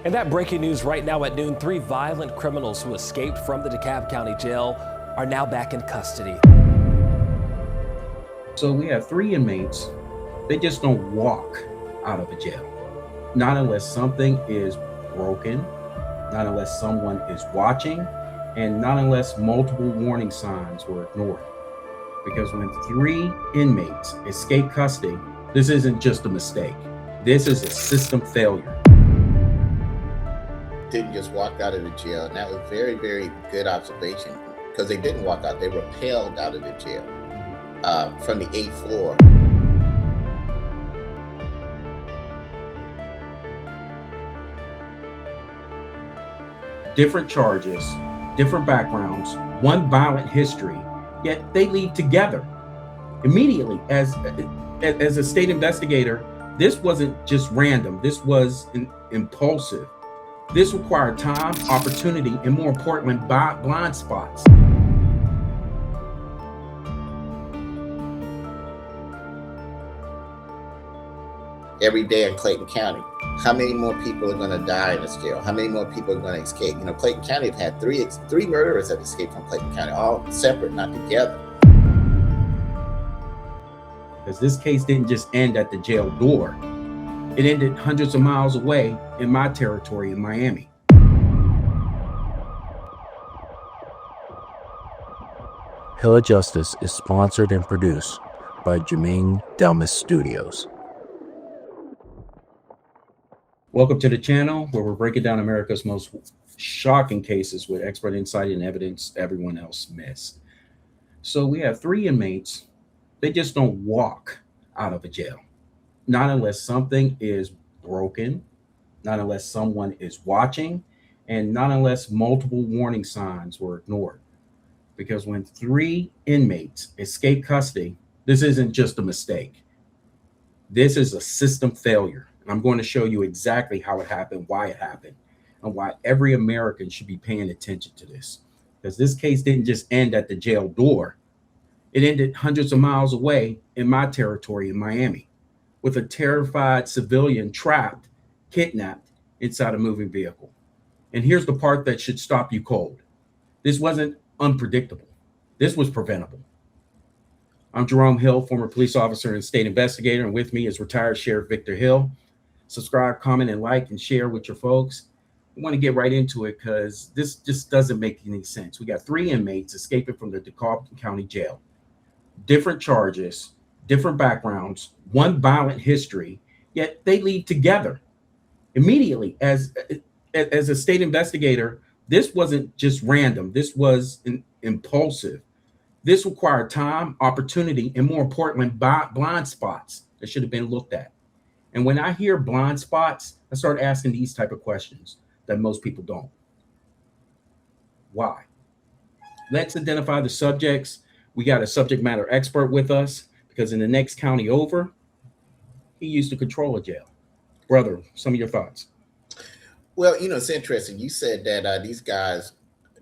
And that breaking news right now at noon, 3 violent criminals who escaped from the Dekalb County Jail are now back in custody. So we have 3 inmates. They just don't walk out of a jail. Not unless something is broken, not unless someone is watching, and not unless multiple warning signs were ignored. Because when 3 inmates escape custody, this isn't just a mistake. This is a system failure. Didn't just walk out of the jail, and that was very, very good observation, because they didn't walk out, they rappelled out of the jail from the 8th floor. Different charges, different backgrounds, one violent history, yet they leave together immediately. As a state investigator, this wasn't just random, this was impulsive. This required time, opportunity, and more importantly, blind spots. Every day in Clayton County, how many more people are going to die in this jail? How many more people are going to escape? You know, Clayton County have had three murderers that escaped from Clayton County, all separate, not together. Because this case didn't just end at the jail door. It ended hundreds of miles away in my territory in Miami. HillOfJustice is sponsored and produced by Jermaine Delmas Studios. Welcome to the channel where we're breaking down America's most shocking cases with expert insight and evidence everyone else missed. So we have 3 inmates. They just don't walk out of a jail. Not unless something is broken, not unless someone is watching, and not unless multiple warning signs were ignored. Because when 3 inmates escape custody, this isn't just a mistake. This is a system failure. And I'm going to show you exactly how it happened, why it happened, and why every American should be paying attention to this. Because this case didn't just end at the jail door. It ended hundreds of miles away in my territory in Miami, with a terrified civilian trapped, kidnapped inside a moving vehicle. And here's the part that should stop you cold. This wasn't unpredictable. This was preventable. I'm Jerome Hill, former police officer and state investigator, and with me is retired Sheriff Victor Hill. Subscribe, comment, and like, and share with your folks. I want to get right into it because this just doesn't make any sense. We got 3 inmates escaping from the Dekalb County Jail. Different charges, different backgrounds, one violent history, yet they leave together immediately. As a state investigator, this wasn't just random. This was impulsive. This required time, opportunity, and more importantly, blind spots that should have been looked at. And when I hear blind spots, I start asking these type of questions that most people don't. Why? Let's identify the subjects. We got a subject matter expert with us because in the next county over, he used to control a jail. Brother, some of your thoughts. Well, you know, it's interesting. You said that these guys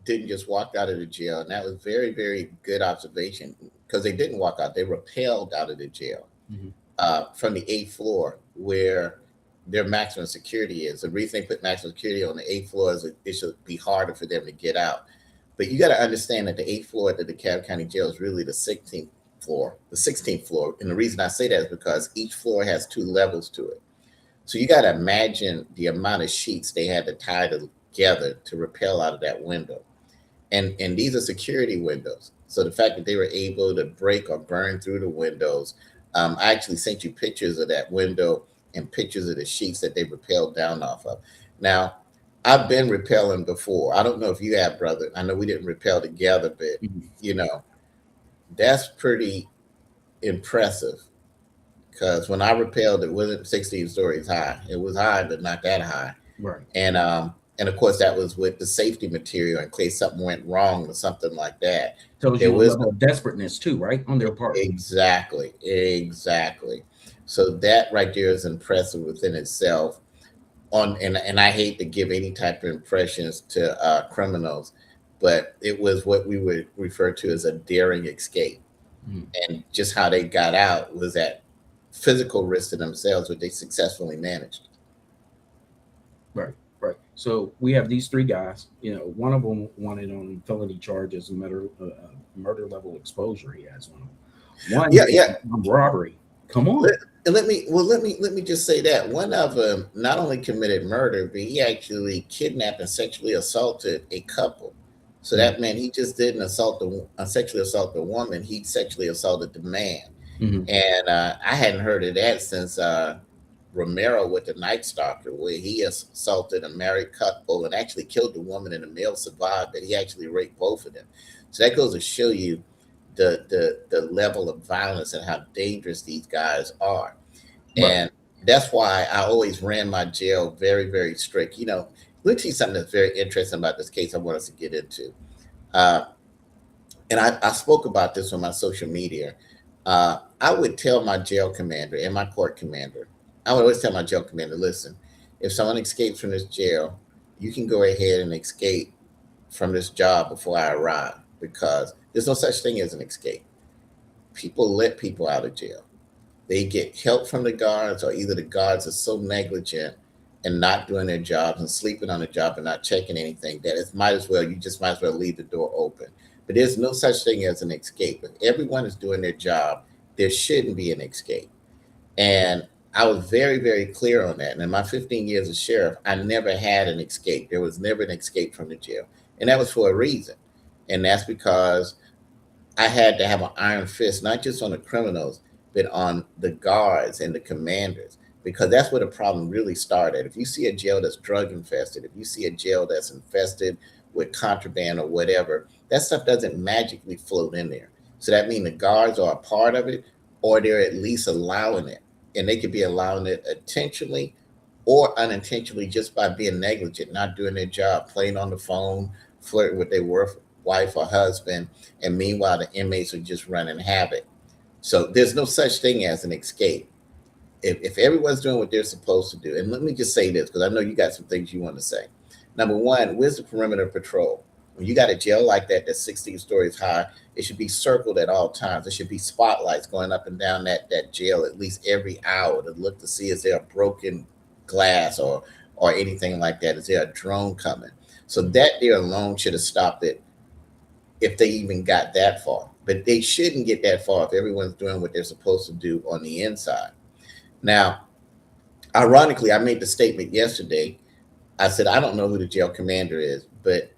didn't just walk out of the jail, and that was very, very good observation, because they didn't walk out. They rappelled out of the jail from the 8th floor, where their maximum security is. The reason they put maximum security on the 8th floor is it should be harder for them to get out. But you got to understand that the 8th floor at the Dekalb County Jail is really the 16th floor. And the reason I say that is because each floor has 2 levels to it. So you got to imagine the amount of sheets they had to tie together to rappel out of that window. And these are security windows. So the fact that they were able to break or burn through the windows, I actually sent you pictures of that window and pictures of the sheets that they rappelled down off of. Now, I've been rappelling before. I don't know if you have, brother. I know we didn't rappel together, but you know, that's pretty impressive. Because when I rappelled, it wasn't 16 stories high. It was high, but not that high. Right. And of course, that was with the safety material in case something went wrong or something like that. Tells you a level of desperateness too, right, on their part. Exactly. So that right there is impressive within itself. And I hate to give any type of impressions to criminals, but it was what we would refer to as a daring escape. And just how they got out was at physical risk to themselves, but they successfully managed. Right. So we have these three guys. One of them wanted on felony charges, murder level exposure. He has on him. One, Yeah. robbery. Come on. Let me just say that one of them not only committed murder, but he actually kidnapped and sexually assaulted a couple. So that meant he just didn't sexually assault the woman; he sexually assaulted the man. Mm-hmm. And I hadn't heard of that since Romero with the Night Stalker, where he assaulted a married couple and actually killed the woman, and the male survived, but he actually raped both of them. So that goes to show you the level of violence and how dangerous these guys are. Right. And that's why I always ran my jail very, very strict. Let me tell you something that's very interesting about this case I want us to get into. And I spoke about this on my social media. I would tell my jail commander and my court commander, I would always tell my jail commander, listen, if someone escapes from this jail, you can go ahead and escape from this job before I arrive, because there's no such thing as an escape. People let people out of jail. They get help from the guards, or either the guards are so negligent and not doing their jobs and sleeping on the job and not checking anything that you just might as well leave the door open. But there's no such thing as an escape. If everyone is doing their job, there shouldn't be an escape. And I was very, very clear on that. And in my 15 years as sheriff, I never had an escape. There was never an escape from the jail. And that was for a reason. And that's because I had to have an iron fist, not just on the criminals, but on the guards and the commanders, because that's where the problem really started. If you see a jail that's drug infested, if you see a jail that's infested with contraband or whatever, that stuff doesn't magically float in there. So that means the guards are a part of it, or they're at least allowing it. And they could be allowing it intentionally or unintentionally, just by being negligent, not doing their job, playing on the phone, flirting with their wife or husband. And meanwhile, the inmates are just running havoc. So there's no such thing as an escape. If everyone's doing what they're supposed to do, and let me just say this, because I know you got some things you want to say. Number one, where's the perimeter patrol? When you got a jail like that that's 16 stories high, it should be circled at all times. There should be spotlights going up and down that jail at least every hour to look to see, is there a broken glass or anything like that? Is there a drone coming? So that there alone should have stopped it, if they even got that far. But they shouldn't get that far if everyone's doing what they're supposed to do on the inside. Now, ironically, I made the statement yesterday. I said, I don't know who the jail commander is, but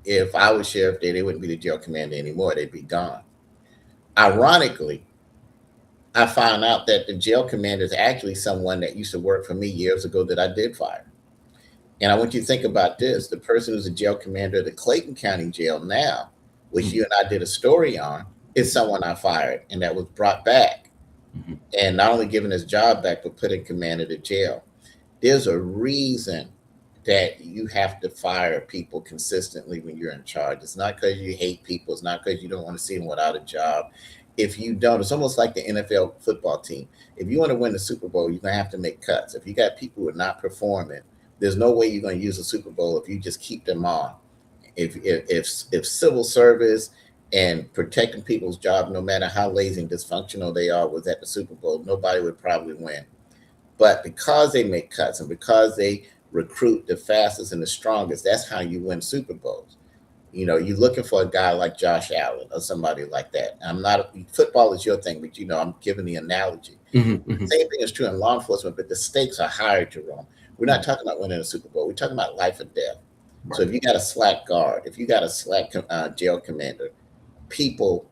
if I was sheriff there, they wouldn't be the jail commander anymore. They'd be gone. Ironically, I found out that the jail commander is actually someone that used to work for me years ago that I did fire. And I want you to think about this. The person who's the jail commander of the Clayton County Jail now, which you and I did a story on, is someone I fired and that was brought back. And not only given his job back, but put in command of the jail. There's a reason that you have to fire people consistently when you're in charge. It's not because you hate people. It's not because you don't want to see them without a job. If you don't, it's almost like the NFL football team. If you want to win the Super Bowl, you're going to have to make cuts. If you got people who are not performing, there's no way you're going to use a Super Bowl if you just keep them on. If civil service and protecting people's job, no matter how lazy and dysfunctional they are, was at the Super Bowl, nobody would probably win. But because they make cuts and because they recruit the fastest and the strongest, that's how you win Super Bowls. You're looking for a guy like Josh Allen or somebody like that. Football is your thing, but I'm giving the analogy. Mm-hmm. The same thing is true in law enforcement, but the stakes are higher, Jerome. We're not talking about winning a Super Bowl. We're talking about life or death. Right. So if you got a slack guard, if you got a slack jail commander, people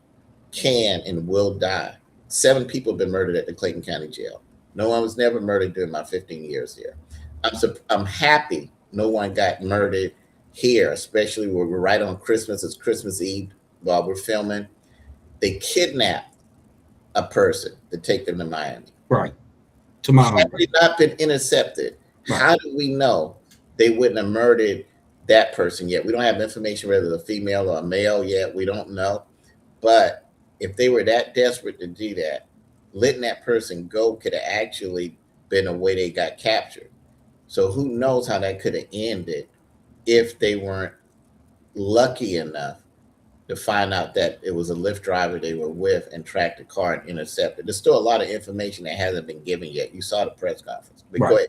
can and will die. 7 people have been murdered at the Clayton County Jail. No one was never murdered during my 15 years here. I'm happy no one got murdered here, especially where we're right on Christmas. It's Christmas Eve while we're filming. They kidnapped a person to take them to Miami. Right. To Miami. Had they not been intercepted, right, how do we know they wouldn't have murdered that person yet? We don't have information whether it's a female or a male yet. We don't know. But if they were that desperate to do that, letting that person go could have actually been a way they got captured. So who knows how that could have ended if they weren't lucky enough to find out that it was a Lyft driver they were with and tracked the car and intercepted. There's still a lot of information that hasn't been given yet. You saw the press conference. But right. Go ahead.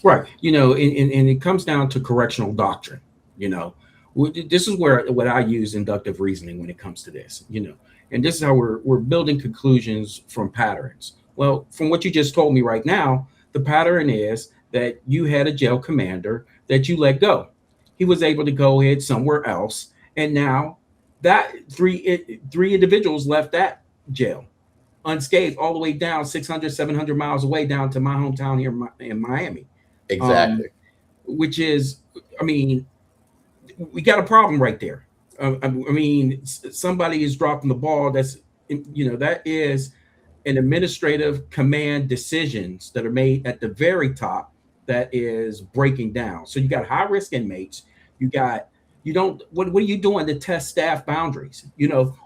Right. And it comes down to correctional doctrine. This is where what I use inductive reasoning when it comes to this. And this is how we're building conclusions from patterns. Well, from what you just told me right now, the pattern is that you had a jail commander that you let go. He was able to go ahead somewhere else, and now that three individuals left that jail unscathed all the way down 600, 700 miles away down to my hometown here in Miami. Exactly. Which is, we got a problem right there. Somebody is dropping the ball. That is an administrative command decisions that are made at the very top that is breaking down. So you got high risk inmates. What are you doing to test staff boundaries?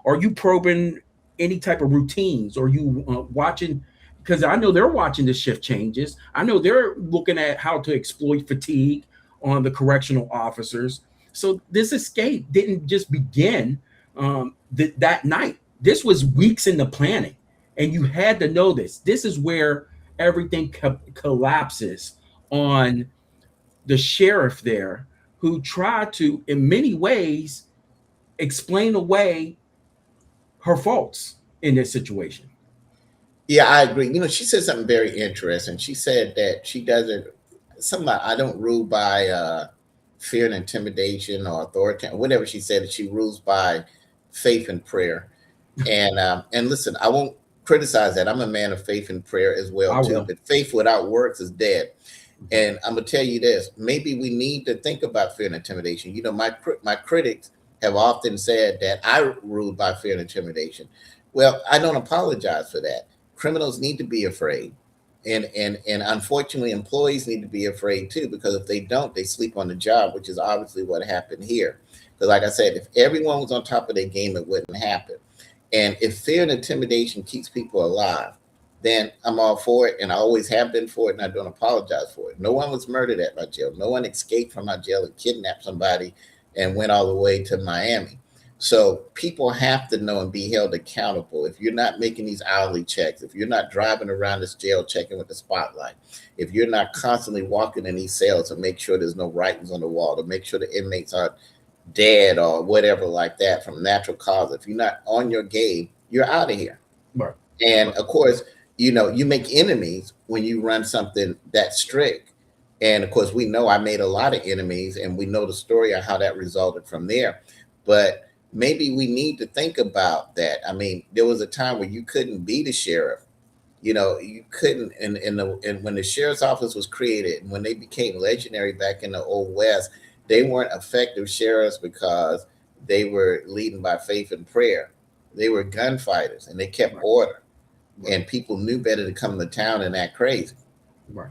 Are you probing any type of routines? Are you watching? Because I know they're watching the shift changes. I know they're looking at how to exploit fatigue on the correctional officers. So this escape didn't just begin that night. This was weeks in the planning, and you had to know this. This is where everything collapses on the sheriff there, who tried to, in many ways, explain away her faults in this situation. Yeah, I agree. She said something very interesting. She said that she doesn't, I don't rule by fear and intimidation or authority, whatever she said. She rules by faith and prayer. And listen, I won't criticize that. I'm a man of faith and prayer as well too. But faith without works is dead. And I'm gonna tell you this: maybe we need to think about fear and intimidation. My critics have often said that I rule by fear and intimidation. Well, I don't apologize for that. Criminals need to be afraid. And unfortunately, employees need to be afraid too, because if they don't, they sleep on the job, which is obviously what happened here. Because like I said, if everyone was on top of their game, it wouldn't happen. And if fear and intimidation keeps people alive, then I'm all for it, and I always have been for it, and I don't apologize for it. No one was murdered at my jail. No one escaped from my jail and kidnapped somebody and went all the way to Miami. So people have to know and be held accountable. If you're not making these hourly checks, if you're not driving around this jail checking with the spotlight, if you're not constantly walking in these cells to make sure there's no writings on the wall, to make sure the inmates aren't dead or whatever like that from natural causes, if you're not on your game, you're out of here. Right. And of course, you make enemies when you run something that strict. And of course, we know I made a lot of enemies, and we know the story of how that resulted from there. But maybe we need to think about that. There was a time where you couldn't be the sheriff. You couldn't. And when the sheriff's office was created, and when they became legendary back in the Old West, they weren't effective sheriffs because they were leading by faith and prayer. They were gunfighters, and they kept order. Right. And people knew better to come to town and act crazy. Right.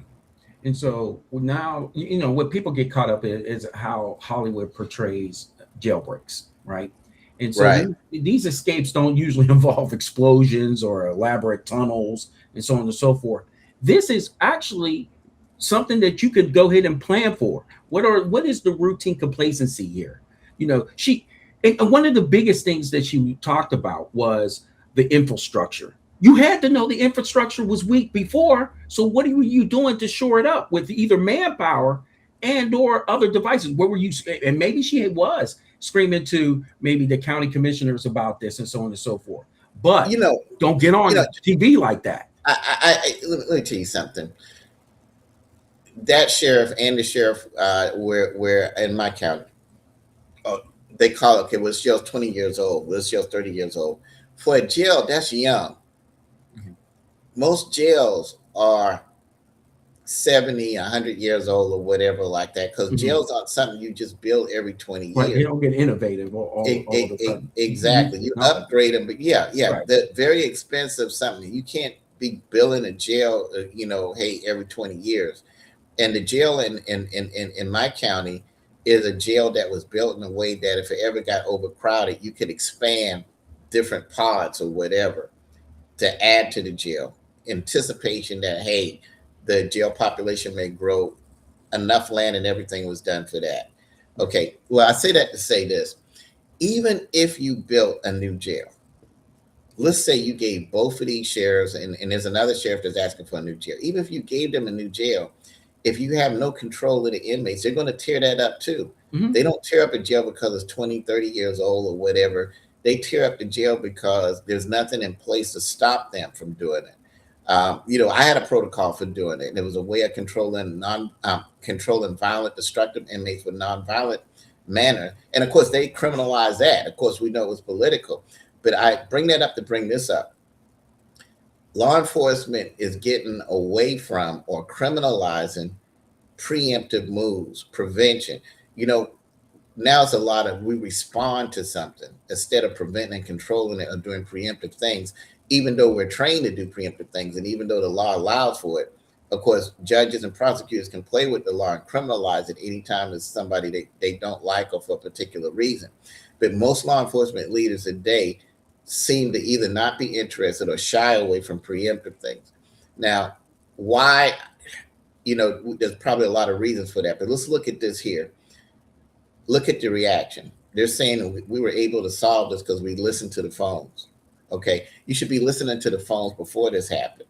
And so now, what people get caught up in is how Hollywood portrays jailbreaks, right? And so these escapes don't usually involve explosions or elaborate tunnels and so on and so forth. This is actually something that you could go ahead and plan for. What is the routine complacency here? And one of the biggest things that she talked about was the infrastructure. You had to know the infrastructure was weak before. So what were you doing to shore it up with either manpower and or other devices? What were you? And maybe she was screaming to maybe the county commissioners about this and so on and so forth. But don't get on TV like that. Let me tell you something. That sheriff and the sheriff were in my county. They call it, well, this jail's 20 years old. This jail's 30 years old. For a jail, that's young. Mm-hmm. Most jails are 70, 100 years old or whatever like that, because jails aren't something you just build every 20 years. Right, you don't get innovative all the time. Exactly. You upgrade them, but right. The very expensive something. You can't be building a jail, every 20 years. And the jail in my county is a jail that was built in a way that if it ever got overcrowded, you could expand different pods or whatever to add to the jail. Anticipation that, hey, the jail population may grow. Enough land and everything was done for that. Okay, well, I say that to say this. Even if you built a new jail, let's say you gave both of these sheriffs, and there's another sheriff that's asking for a new jail. Even if you gave them a new jail, if you have no control of the inmates, they're going to tear that up too. Mhm. They don't tear up a jail because it's 20, 30 years old or whatever. They tear up the jail because there's nothing in place to stop them from doing it. I had a protocol for doing it, and it was a way of controlling controlling violent, destructive inmates with nonviolent manner. And of course, they criminalized that. Of course, we know it was political, but I bring that up to bring this up. Law enforcement is getting away from or criminalizing preemptive moves, prevention. Now it's a lot of we respond to something instead of preventing and controlling it or doing preemptive things, even though we're trained to do preemptive things. And even though the law allows for it, of course, judges and prosecutors can play with the law and criminalize it anytime it's somebody they don't like or for a particular reason. But most law enforcement leaders today seem to either not be interested or shy away from preemptive things. Now, why? There's probably a lot of reasons for that, but let's look at this here. Look at the reaction. They're saying we were able to solve this because we listened to the phones. Okay, you should be listening to the phones before this happened.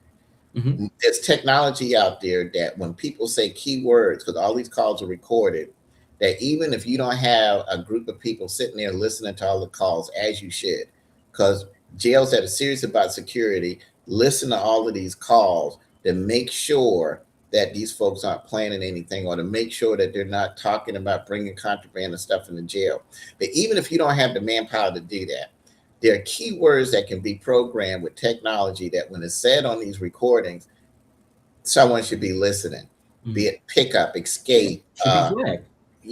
Mhm. There's technology out there that when people say keywords, because all these calls are recorded, that even if you don't have a group of people sitting there listening to all the calls as you should, because jails that are serious about security listen to all of these calls to make sure that these folks aren't planning anything or to make sure that they're not talking about bringing contraband and stuff in the jail. But even if you don't have the manpower to do that, there are keywords that can be programmed with technology that when it's said on these recordings, someone should be listening, be it pickup, escape, Should be flagged.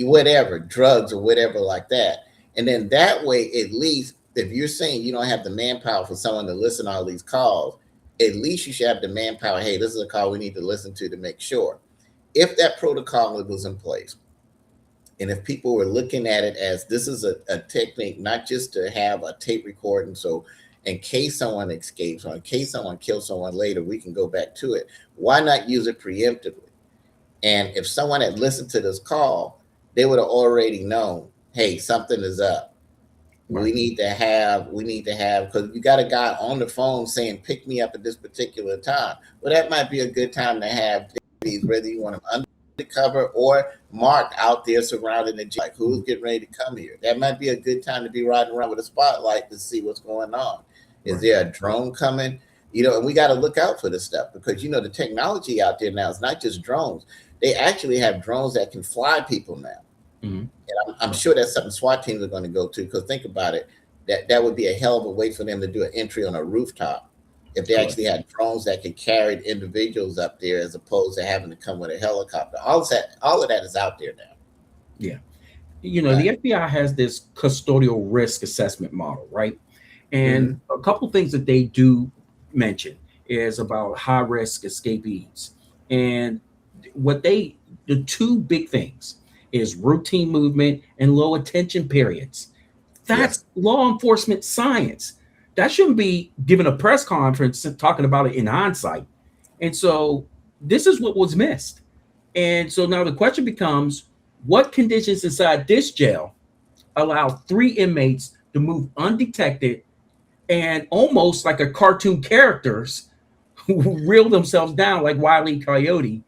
whatever, drugs or whatever like that. And then that way, at least if you're saying you don't have the manpower for someone to listen to all these calls, at least you should have the manpower. Hey, this is a call we need to listen to make sure. If that protocol was in place, and if people were looking at it as this is a technique, not just to have a tape recording, so in case someone escapes or in case someone kills someone later, we can go back to it. Why not use it preemptively? And if someone had listened to this call, they would have already known, hey, something is up. Right. We need to have, because you got a guy on the phone saying, pick me up at this particular time. Well, that might be a good time to have these, whether you want them undercover or marked out there surrounding the jail. Like, who's getting ready to come here? That might be a good time to be riding around with a spotlight to see what's going on. Is there a drone coming? And we got to look out for this stuff because, the technology out there now is not just drones. They actually have drones that can fly people now. Mhm. And I'm sure that's something SWAT teams are going to go to because think about it, that would be a hell of a way for them to do an entry on a rooftop if they actually had drones that could carry individuals up there as opposed to having to come with a helicopter. All of that is out there now. Yeah. The FBI has this custodial risk assessment model, right? And a couple things that they do mention is about high risk escapees. And the two big things is routine movement and low attention periods. That's law enforcement science. That shouldn't be given a press conference and talking about it in hindsight. And so this is what was missed. And so now the question becomes, what conditions inside this jail allow 3 inmates to move undetected and almost like a cartoon characters who reel themselves down like Wile E. Coyote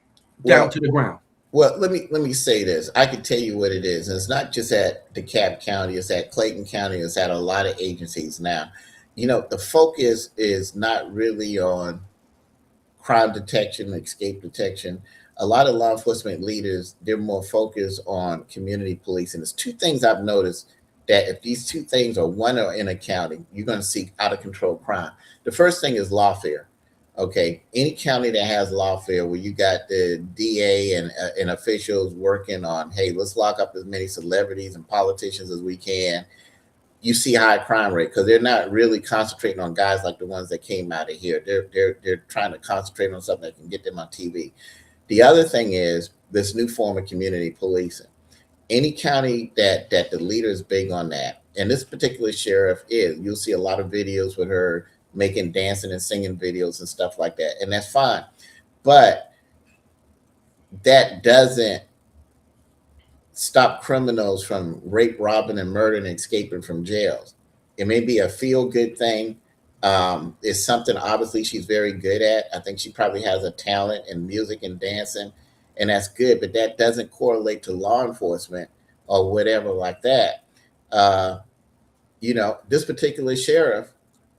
down to the ground? Well, let me say this. I can tell you what it is. And it's not just at DeKalb County. It's at Clayton County. It's at a lot of agencies now. The focus is not really on crime detection, escape detection. A lot of law enforcement leaders, they're more focused on community policing. There's 2 things I've noticed that if these 2 things are one or in a county, you're going to see out of control crime. The first thing is lawfare. Okay, any county that has lawfare where you got the DA and officials working on, hey, let's lock up as many celebrities and politicians as we can, you see high crime rate because they're not really concentrating on guys like the ones that came out of here. They're trying to concentrate on something that can get them on TV. The other thing is this new form of community policing. Any county that the leader is big on that, and this particular sheriff you'll see a lot of videos with her making dancing and singing videos and stuff like that. And that's fine. But that doesn't stop criminals from rape, robbing, and murder and escaping from jails. It may be a feel-good thing. It's something obviously she's very good at. I think she probably has a talent in music and dancing. and that's good, but that doesn't correlate to law enforcement or whatever like that. This particular sheriff,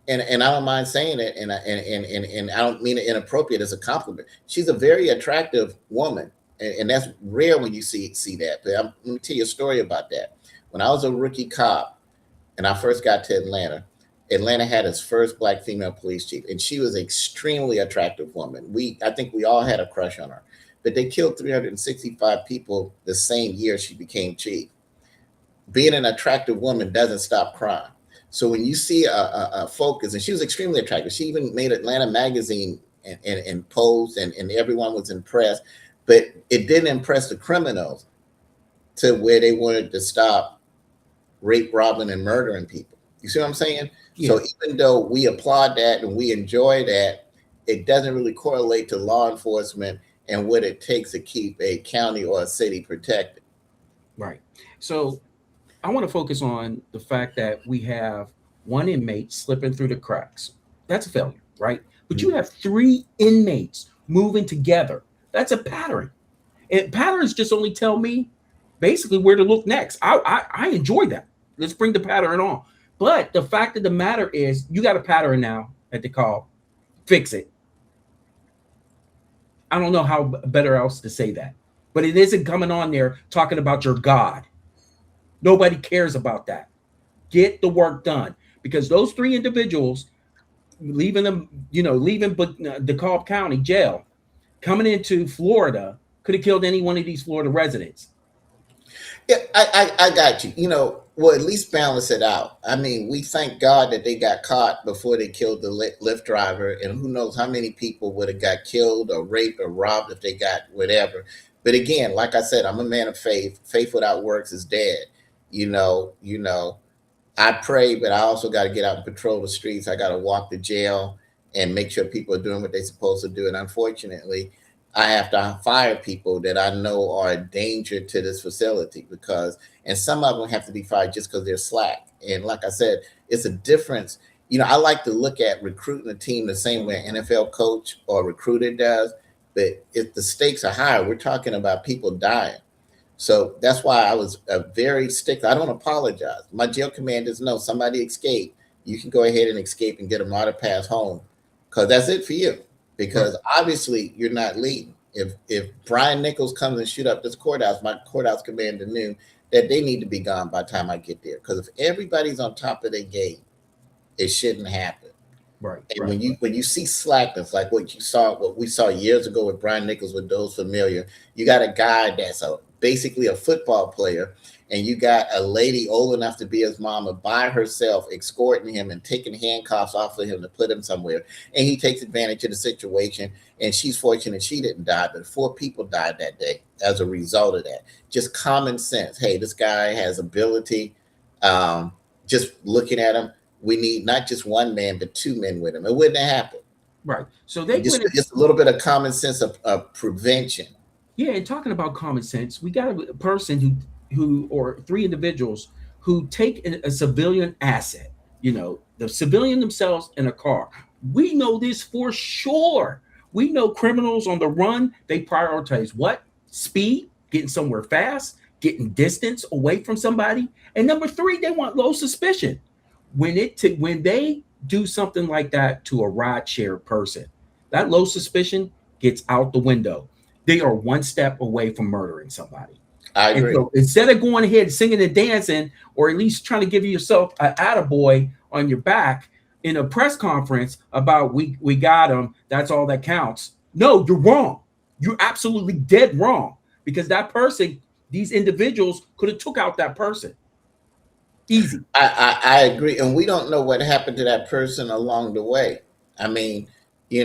and I don't mind saying it, and I don't mean it inappropriate as a compliment. She's a very attractive woman, and that's rare when you see that. But let me tell you a story about that. When I was a rookie cop and I first got to Atlanta had its first black female police chief, and she was an extremely attractive woman. I think we all had a crush on her, but they killed 365 people the same year she became chief. Being an attractive woman doesn't stop crime. So when you see a focus, and she was extremely attractive, she even made Atlanta magazine and posed, and everyone was impressed, but it didn't impress the criminals to where they wanted to stop rape, robbing, and murdering people. You see what I'm saying? Yeah. So even though we applaud that and we enjoy that, it doesn't really correlate to law enforcement and what it takes to keep a county or a city protected. Right. So I want to focus on the fact that we have one inmate slipping through the cracks. That's a failure, right? But you have 3 inmates moving together. That's a pattern. And patterns just only tell me basically where to look next. I enjoy that. Let's bring the pattern on. But the fact of the matter is, you got a pattern now at Dekalb. Fix it. I don't know how better else to say that. But it isn't coming on there talking about your God. Nobody cares about that. Get the work done, because those 3 individuals leaving Dekalb County Jail, coming into Florida, could have killed any one of these Florida residents. Yeah, I got you. Well, at least balance it out. I mean, we thank God that they got caught before they killed the Lyft driver, and who knows how many people would have got killed or raped or robbed if they got whatever. But again, like I said, I'm a man of faith. Faith without works is dead. I pray, but I also got to get out and patrol the streets. I got to walk the jail and make sure people are doing what they're supposed to do. And unfortunately, I have to fire people that I know are a danger to this facility, and some of them have to be fired just because they're slack. And like I said, it's a difference. I like to look at recruiting a team the same way an NFL coach or recruiter does, but if the stakes are higher, we're talking about people dying. So that's why I was very stickler. I don't apologize. My jail commanders know somebody escaped. You can go ahead and escape and get them out of pass home, because that's it for you. Because obviously you're not leading. If Brian Nichols comes and shoot up this courthouse, my courthouse commander knew that they need to be gone by the time I get there. Because if everybody's on top of their game, it shouldn't happen. Right. And when you see slackness, like what we saw years ago with Brian Nichols, with those familiar, you got a guy that's basically a football player, and you got a lady old enough to be his mama by herself escorting him and taking handcuffs off of him to put him somewhere, and he takes advantage of the situation, and she's fortunate she didn't die, but 4 people died that day as a result of that. Just common sense. Hey, this guy has ability. Just looking at him, we need not just 1 man but 2 men with him. It wouldn't have happened. Right. So they just a little bit of common sense of prevention. Yeah, and talking about common sense, we got a person who or 3 individuals who take a civilian asset, the civilian themselves in a car. We know this for sure. We know criminals on the run, they prioritize what? Speed, getting somewhere fast, getting distance away from somebody. And number 3, they want low suspicion. When they do something like that to a rideshare person, that low suspicion gets out the window. They are 1 step away from murdering somebody. I agree. So instead of going ahead singing and dancing, or at least trying to give yourself an attaboy on your back in a press conference about we got him, that's all that counts. No, you're wrong. You're absolutely dead wrong, because that person, these individuals could have took out that person. Easy. I agree. And we don't know what happened to that person along the way. I mean, they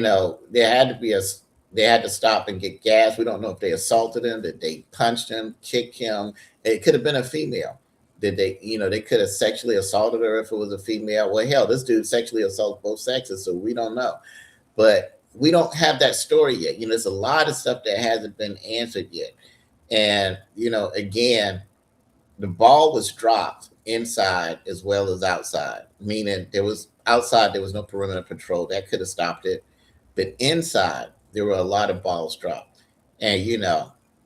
had to stop and get gas. We don't know if they assaulted him, that they punched him, kicked him. It could have been a female. Did they could have sexually assaulted her if it was a female. Well, hell, this dude sexually assaults both sexes, so we don't know. But we don't have that story yet. There's a lot of stuff that hasn't been answered yet. And, again, the ball was dropped inside as well as outside, meaning there was no perimeter patrol. That could have stopped it. But inside, there were a lot of balls dropped. And,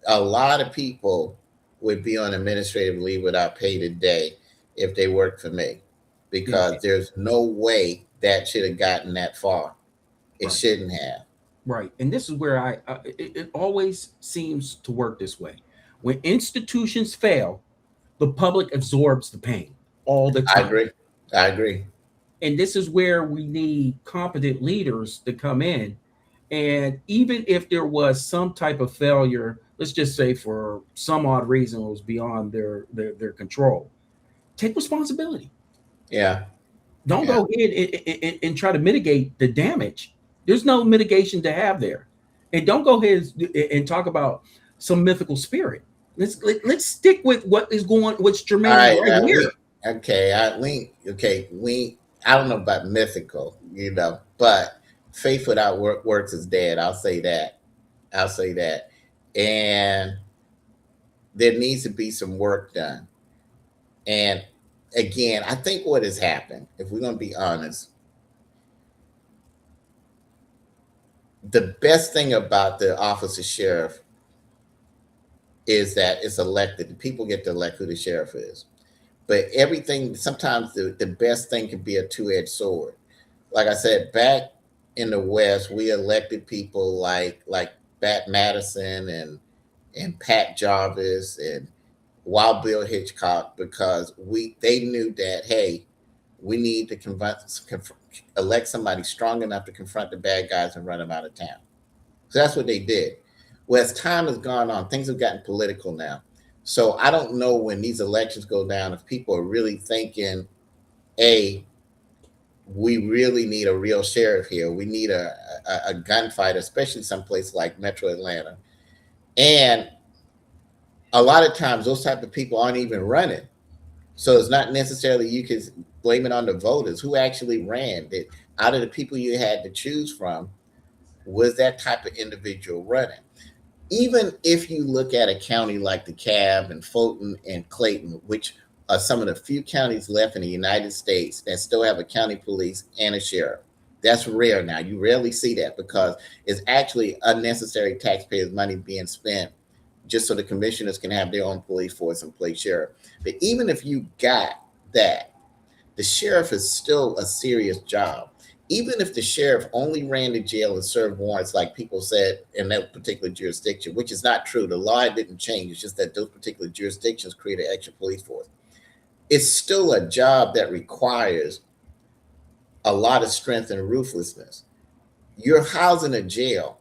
a lot of people would be on administrative leave without pay today if they worked for me, because there's no way that should have gotten that far. It shouldn't have. Right. And this is where it always seems to work this way. When institutions fail, the public absorbs the pain all the time. I agree. And this is where we need competent leaders to come in. And even if there was some type of failure, let's just say for some odd reason it was beyond their control, take responsibility. Yeah. Don't go ahead and try to mitigate the damage. There's no mitigation to have there. And don't go ahead and talk about some mythical spirit. Let's stick with what's germane right here. I don't know about mythical, but faith without works is dead. I'll say that. And there needs to be some work done. And again, I think what has happened, if we're going to be honest, the best thing about the office of sheriff is that it's elected. The people get to elect who the sheriff is. But sometimes the best thing can be a two-edged sword. Like I said, back in the West, we elected people like Bat Madison and Pat Jarvis and Wild Bill Hitchcock, because they knew that, hey, we need to elect somebody strong enough to confront the bad guys and run them out of town. So that's what they did. Well, as time has gone on, things have gotten political now. So I don't know when these elections go down if people are really thinking, we really need a real sheriff here. We need a gunfighter, especially someplace like Metro Atlanta. And a lot of times those type of people aren't even running. So it's not necessarily you can blame it on the voters who actually ran. That out of the people you had to choose from, was that type of individual running. Even if you look at a county like DeKalb and Fulton and Clayton, which are some of the few counties left in the United States that still have a county police and a sheriff. That's rare now. You rarely see that because it's actually unnecessary taxpayers' money being spent just so the commissioners can have their own police force and play sheriff. But even if you got that, the sheriff is still a serious job. Even if the sheriff only ran the jail and served warrants, like people said in that particular jurisdiction, which is not true. The law didn't change. It's just that those particular jurisdictions created extra police force. It's still a job that requires a lot of strength and ruthlessness. You're housing a jail.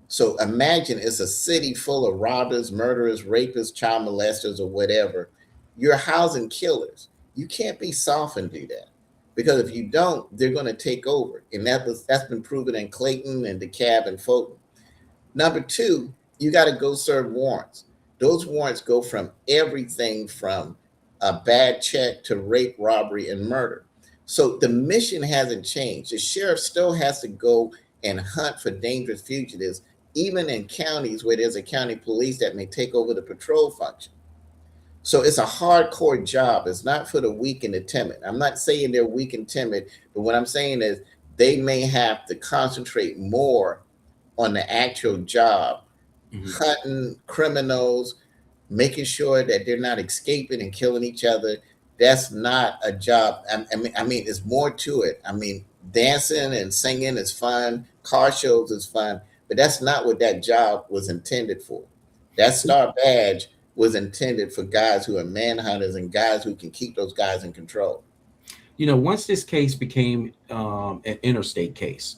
So imagine it's a city full of robbers, murderers, rapists, child molesters, or whatever. You're housing killers. You can't be soft and do that. Because if you don't, they're going to take over. And that's been proven in Clayton and DeKalb and Fulton. Number two, you got to go serve warrants. Those warrants go from everything from a bad check to rape, robbery, and murder. So the mission hasn't changed. The sheriff still has to go and hunt for dangerous fugitives, even in counties where there's a county police that may take over the patrol function. So it's a hardcore job. It's not for the weak and the timid. I'm not saying they're weak and timid, but what I'm saying is they may have to concentrate more on the actual job, hunting criminals, making sure that they're not escaping and killing each other. That's not a job. I mean, there's more to it. I mean, dancing and singing is fun. Car shows is fun, but that's not what that job was intended for. That star badge was intended for guys who are manhunters and guys who can keep those guys in control. Once this case became an interstate case,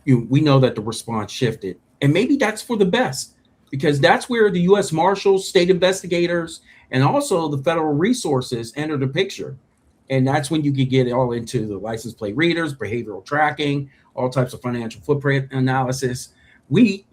we know that the response shifted, and maybe that's for the best, because that's where the U.S. Marshals, state investigators, and also the federal resources enter the picture. And that's when you could get all into the license plate readers, behavioral tracking, all types of financial footprint analysis. We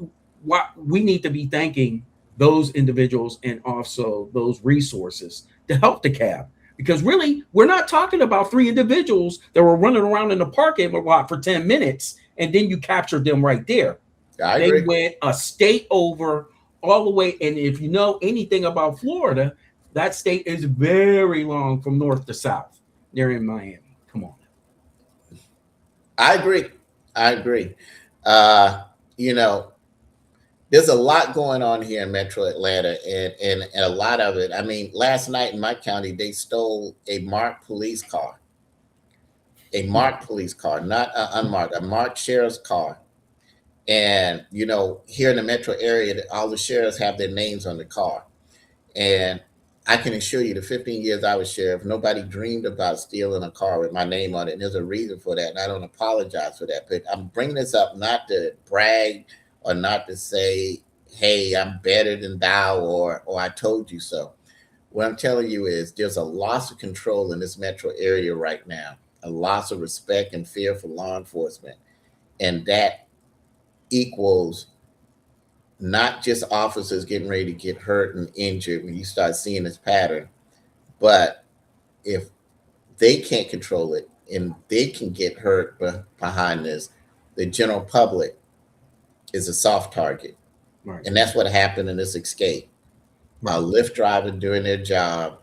need to be thanking those individuals and also those resources to help DeKalb, because really we're not talking about three individuals that were running around in the parking lot for 10 minutes and then you captured them right there. They went a state over all the way. And if you know anything about Florida, that state is very long from north to south. They're in Miami. Come on. I agree. there's a lot going on here in Metro Atlanta, and a lot of it. I mean, last night in my county, they stole a marked police car, not unmarked, a marked sheriff's car. And here in the metro area, all the sheriffs have their names on the car. And I can assure you, the 15 years I was sheriff, nobody dreamed about stealing a car with my name on it. And there's a reason for that. And I don't apologize for that. But I'm bringing this up not to brag or not to say, hey, I'm better than thou, or I told you so. What I'm telling you is there's a loss of control in this metro area right now, a loss of respect and fear for law enforcement. And that equals not just officers getting ready to get hurt and injured when you start seeing this pattern, but if they can't control it and they can get hurt behind this, the general public is a soft target. Right. And that's what happened in this escape. Right. A Lyft driver doing their job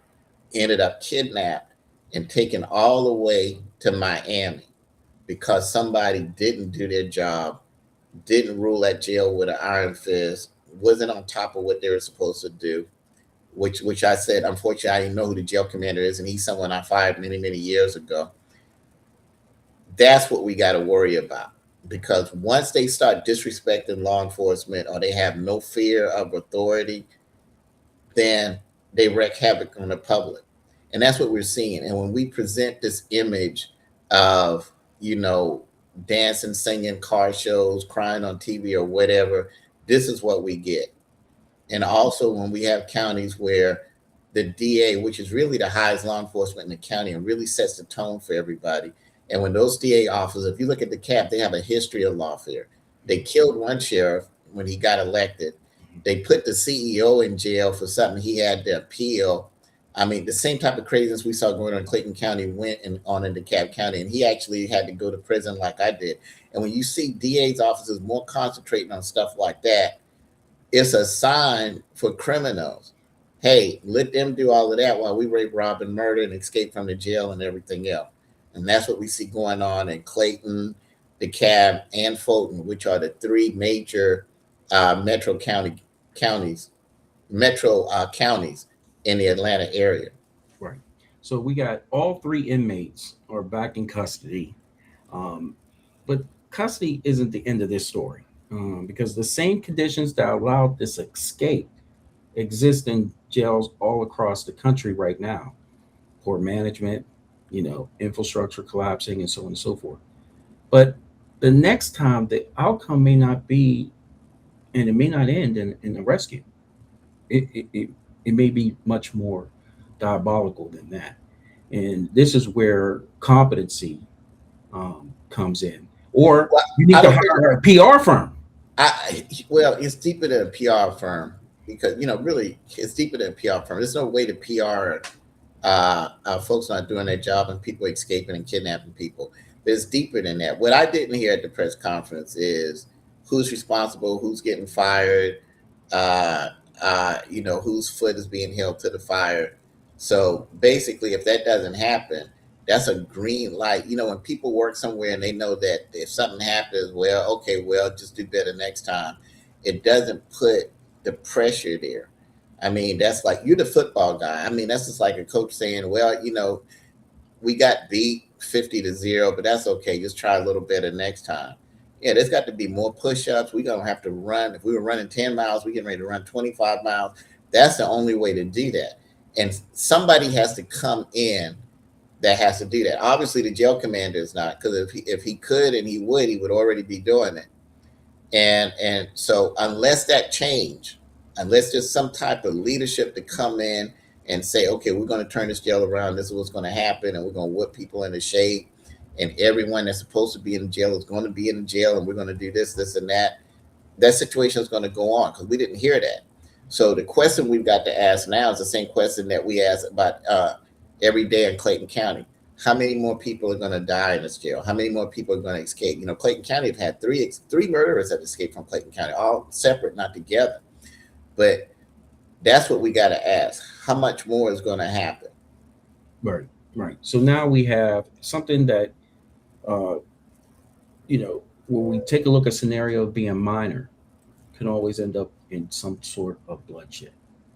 ended up kidnapped and taken all the way to Miami because somebody didn't do their job, didn't rule that jail with an iron fist, wasn't on top of what they were supposed to do, which I said, unfortunately, I didn't know who the jail commander is, and he's someone I fired many, many years ago. That's what we got to worry about, because once they start disrespecting law enforcement or they have no fear of authority, then they wreak havoc on the public. And that's what we're seeing. And when we present this image of, dancing, singing, car shows, crying on TV or whatever, this is what we get. And also when we have counties where the DA, which is really the highest law enforcement in the county and really sets the tone for everybody. And when those DA officers, if you look at the CAP, they have a history of lawfare. They killed one sheriff when he got elected. They put the CEO in jail for something he had to appeal. I mean, the same type of craziness we saw going on in Clayton County went on in DeKalb County, and he actually had to go to prison like I did. And when you see DA's officers more concentrating on stuff like that, it's a sign for criminals. Hey, let them do all of that while we rape, rob, and murder and escape from the jail and everything else. And that's what we see going on in Clayton, DeKalb, and Fulton, which are the three major metro counties in the Atlanta area. Right. So we got all three inmates are back in custody. But custody isn't the end of this story, because the same conditions that allowed this escape exist in jails all across the country right now. Poor management, infrastructure collapsing, and so on and so forth. But the next time, the outcome may not be, and it may not end in a rescue. It may be much more diabolical than that. And this is where competency comes in. Or you need to hire a PR firm. It's deeper than a PR firm, because, really, it's deeper than a PR firm. There's no way to PR folks not doing their job and people escaping and kidnapping people. There's deeper than that. What I didn't hear at the press conference is who's responsible, who's getting fired, whose foot is being held to the fire. So basically, if that doesn't happen, that's a green light. When people work somewhere and they know that if something happens, just do better next time. It doesn't put the pressure there. I mean, that's like, you're the football guy. I mean, that's just like a coach saying, we got beat 50-0, but that's okay. Just try a little better next time. Yeah, there's got to be more push-ups. We're going to have to run. If we were running 10 miles, we're getting ready to run 25 miles. That's the only way to do that. And somebody has to come in that has to do that. Obviously, the jail commander is not, because if he could and he would already be doing it. And so unless that change, unless there's some type of leadership to come in and say, okay, we're going to turn this jail around. This is what's going to happen. And we're going to whip people into shape. And everyone that's supposed to be in jail is going to be in the jail, and we're going to do this, this, and that. That situation is going to go on, because we didn't hear that. So the question we've got to ask now is the same question that we ask about every day in Clayton County. How many more people are going to die in this jail? How many more people are going to escape? Clayton County have had three murderers that escaped from Clayton County, all separate, not together. But that's what we got to ask. How much more is going to happen? Right. So now we have something that, when we take a look at scenario being minor, can always end up in some sort of bloodshed,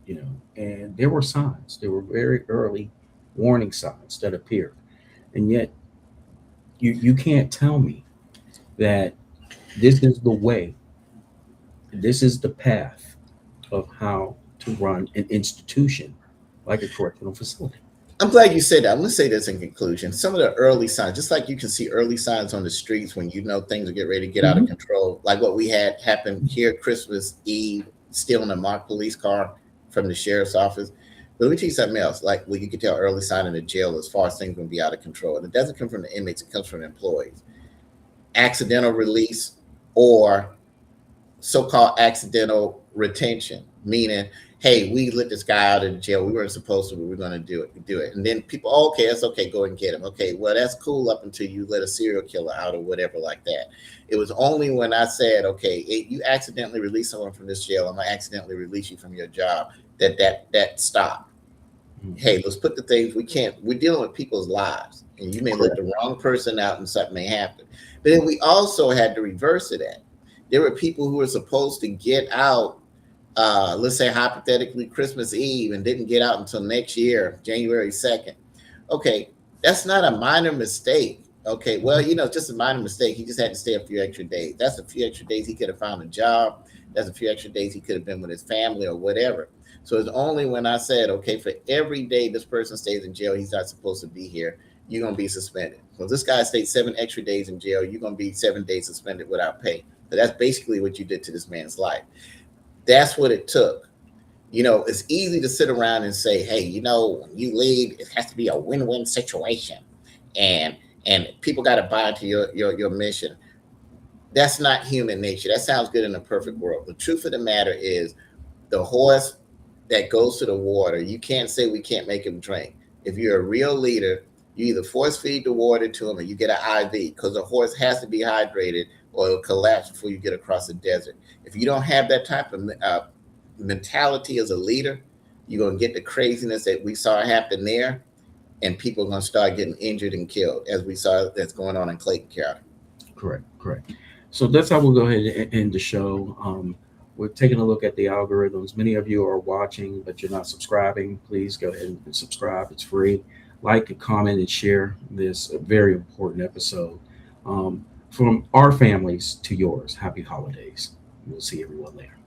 you know. And there were signs, there were very early warning signs that appeared. And yet you can't tell me that this is the way, this is the path of how to run an institution like a correctional facility. I'm glad you said that. I'm going to say this in conclusion. Some of the early signs, just like you can see early signs on the streets when you know things are getting ready to get out of control, like what we had happen here Christmas Eve, stealing a marked police car from the sheriff's office. But let me tell you something else, like what you can tell early sign in the jail as far as things going to be out of control. And it doesn't come from the inmates, it comes from the employees. Accidental release or so-called accidental retention, meaning, hey, we let this guy out of the jail. We weren't supposed to, but we're going to do it. And then people, oh, okay, that's okay. Go and get him. Okay, well, that's cool up until you let a serial killer out or whatever like that. It was only when I said, okay, you accidentally release someone from this jail, I'm going to accidentally release you from your job, that stopped. Hey, let's put the things we're dealing with people's lives, and you may let the wrong person out and something may happen. But then we also had to reverse it. There were people who were supposed to get out, let's say hypothetically Christmas Eve, and didn't get out until next year, January 2nd. Okay, that's not a minor mistake. Okay, well, just a minor mistake. He just had to stay a few extra days. That's a few extra days he could have found a job. That's a few extra days he could have been with his family or whatever. So it's only when I said, okay, for every day this person stays in jail, he's not supposed to be here, you're going to be suspended. So this guy stayed 7 extra days in jail, you're going to be 7 days suspended without pay. But that's basically what you did to this man's life. That's what it took. It's easy to sit around and say, hey, when you leave, it has to be a win-win situation. And people got to buy into your mission. That's not human nature. That sounds good in a perfect world. The truth of the matter is the horse that goes to the water, you can't say we can't make him drink. If you're a real leader, you either force feed the water to him or you get an IV, because the horse has to be hydrated or it'll collapse before you get across the desert. If you don't have that type of mentality as a leader, you're going to get the craziness that we saw happen there, and people are going to start getting injured and killed, as we saw that's going on in Clayton County. Correct. So that's how we'll go ahead and end the show. We're taking a look at the algorithms. Many of you are watching, but you're not subscribing. Please go ahead and subscribe. It's free. Like and comment and share this very important episode. From our families to yours, happy holidays. We'll see everyone later.